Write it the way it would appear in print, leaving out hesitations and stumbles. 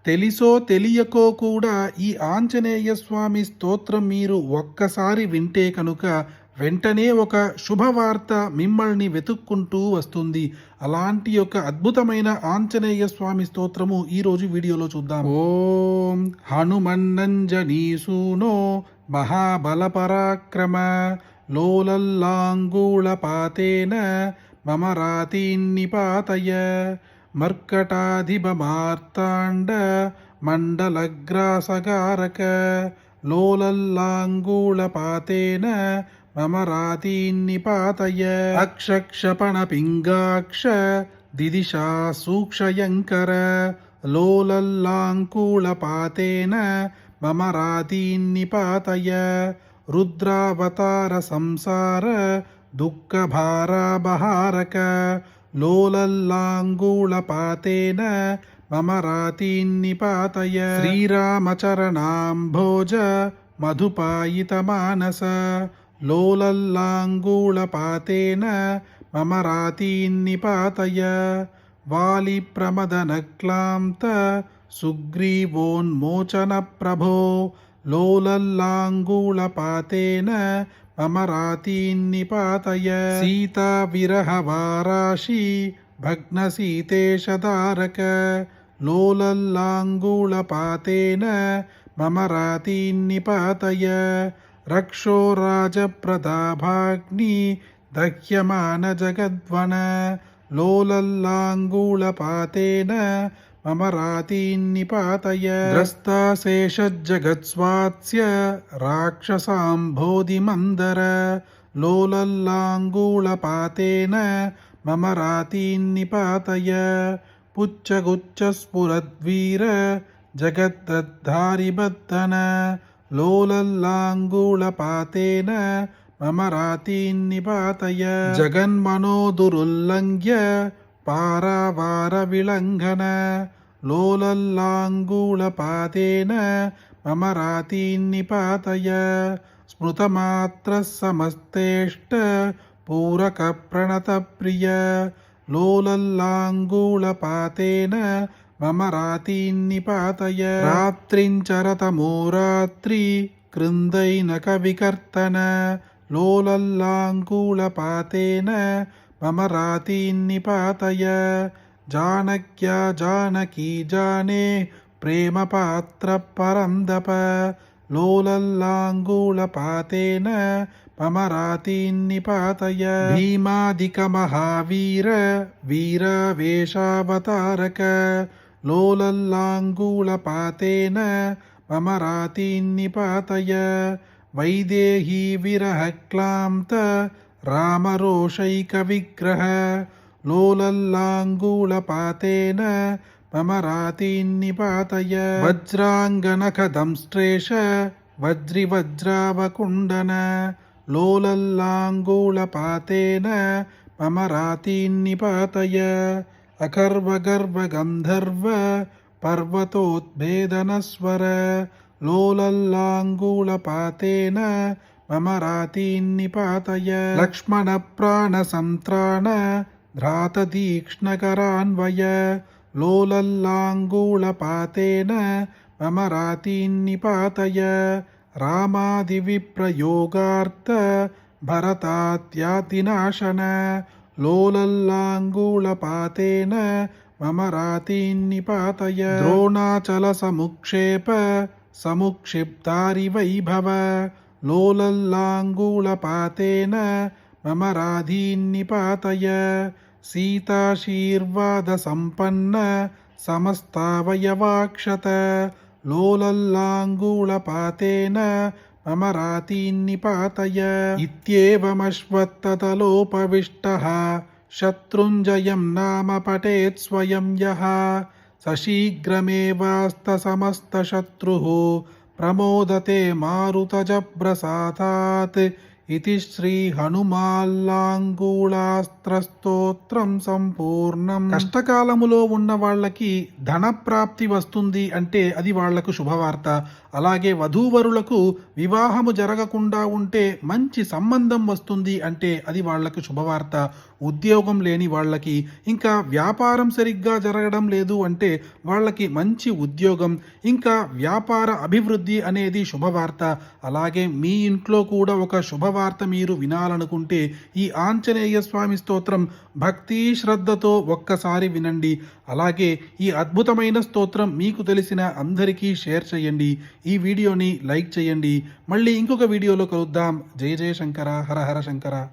తెలిసో తెలియకో కూడా ఈ ఆంజనేయ స్వామి స్తోత్రం మీరు ఒక్కసారి వింటే కనుక వెంటనే ఒక శుభవార్త మిమ్మల్ని వెతుక్కుంటూ వస్తుంది. అలాంటి ఒక అద్భుతమైన ఆంజనేయ స్వామి స్తోత్రము ఈరోజు వీడియోలో చూద్దాం. ఓం హనుమన్నంజనీసూనో మహాబల పరాక్రమ లోలల్లాంగూళపాతేన మమ రాతీన్నిపాతయ మర్కటాధిపమార్తాండ మండలగ్రాసగారక లోలల్లాంగూళపాతేన మమ రాతీన్నిపాతయ అక్షక్షపణ పింగాక్ష దిదిశా సూక్షయంకర లోలల్లాంకూళపాతేన మమ రాతీన్నిపాతయ రుద్రావతార సంసార దుఃఖభారాబహారక లోలల్లాంగూళపాతేన మమ రాతీన్నిపాతయ శ్రీరామచరణాంభోజ మధుపాయితమానస లోలల్లాంగూళపాతేన మమ రాతీన్నిపాతయ వాలిప్రమదనక్లాంత సుగ్రీవోన్మోచన ప్రభో లోలల్లాంగూళపాతేన మమ రాతీన్నిపాతయ సీతా విరహవారాశి భగ్నసీతేశదారక లోలల్లాంగూళపాతేన మమ రాతీన్నిపాతయ రక్షో రాజప్రతాభాగ్ని దహ్యమాన జగద్వన లోలల్లాంగూళపాతేన మమ రాతీన్నిపాతయ ద్రస్తాశేషజ్జగత్స్వాత్స్య రాక్షసాంభోధిమందర లోలల్లాంగూళపాతేన మమ రాతీన్నిపాతయ పుచ్చగుచ్చస్ఫురద్వీర జగద్దద్ధారిబద్ధన లోలల్లాంగూళపాతేన మమ రాతీన్నిపాతయ జగన్మనోదురుల్లంఘ్య పారావార విలంఘన లోలల్లాంగూళపాతేన మమ రాతీన్నిపాతయ స్మృతమాత్ర సమస్తేష్ట పూరక ప్రణత ప్రియ లోలల్లాంగూళపాతేన మమ రాతీన్నిపాతయ రాత్రించరతమో రాత్రి కృందైనక వికర్తన లోలల్లాంగూళపాతేన మమ రాతీన్నిపాతయ జానక్యా జానకీ జానే ప్రేమపాత్ర పరందప లోలల్లాంగూళపాతేన మమ రాతీన్నిపాతయ భీమాదిక మహావీర వీరావేశావతారక లోలల్లాంగూళపాతేన మమ రాతీన్నిపాతయ వైదేహీ విరహక్లాంత రామరోషైక విగ్రహ లోలల్లాంగూళపాతేన మమ రాతీన్నిపాతయ వజ్రాంగనఖదంశ్లేష వజ్రివజ్రావకుండన లోలల్లాంగూళపాతేన మమ రాతీన్నిపాతయ అకర్వగర్వగంధర్వ పర్వతోద్భేదనస్వర లోలల్లాంగూళపాతేన మమ రాతీన్నిపాతయ లక్ష్మణ ప్రాణ సంత్రాణ ధ్రాతతీక్ష్ణకరాన్వయ లోలల్లాంగూళపాతేన మమ రాతీన్నిపాతయ రామాదివిప్రయోగార్త భరతాత్యాతినాశన లోలల్లాంగూళపాతేన మమ రాతీన్నిపాతయ ద్రోణాచల సముక్షేప సముక్షిప్తారి వైభవ లోలల్లాంగూళపాతేన మమ రాతీన్నిపాతయ సీతాశీర్వాద సంపన్న సమస్తావయవాక్షత లోలల్లాంగూళపాతేన మమ రాతీన్నిపాతయ ఇత్యేవమశ్వత్థతలోపవిష్టః శత్రుంజయం నామ పఠేత్ స్వయం యః సశీఘ్రమేవాస్తసమస్తశత్రుః ప్రమోదతే మారుతజప్రసాదాత్ ఇది శ్రీ హనుమాల్లాంగూళాస్త్రస్తోత్రం సంపూర్ణం. కష్టకాలములో ఉన్న వాళ్ళకి ధన ప్రాప్తి వస్తుంది అంటే అది వాళ్లకు శుభవార్త. అలాగే వధూవరులకు వివాహము జరగకుండా ఉంటే మంచి సంబంధం వస్తుంది అంటే అది వాళ్లకు శుభవార్త. ఉద్యోగం లేని వాళ్ళకి, ఇంకా వ్యాపారం సరిగ్గా జరగడం లేదు అంటే వాళ్ళకి మంచి ఉద్యోగం, ఇంకా వ్యాపార అభివృద్ధి అనేది శుభవార్త. అలాగే మీ ఇంట్లో కూడా ఒక శుభవార్త మీరు వినాలనుకుంటే ఈ ఆంజనేయ స్వామి స్తోత్రం భక్తి శ్రద్ధతో ఒక్కసారి వినండి. అలాగే ఈ అద్భుతమైన స్తోత్రం మీకు తెలిసిన అందరికీ షేర్ చేయండి. ఈ వీడియోని లైక్ చేయండి. మళ్ళీ ఇంకొక వీడియోలో కలుద్దాం. జయ జయ శంకర, హర హర శంకర.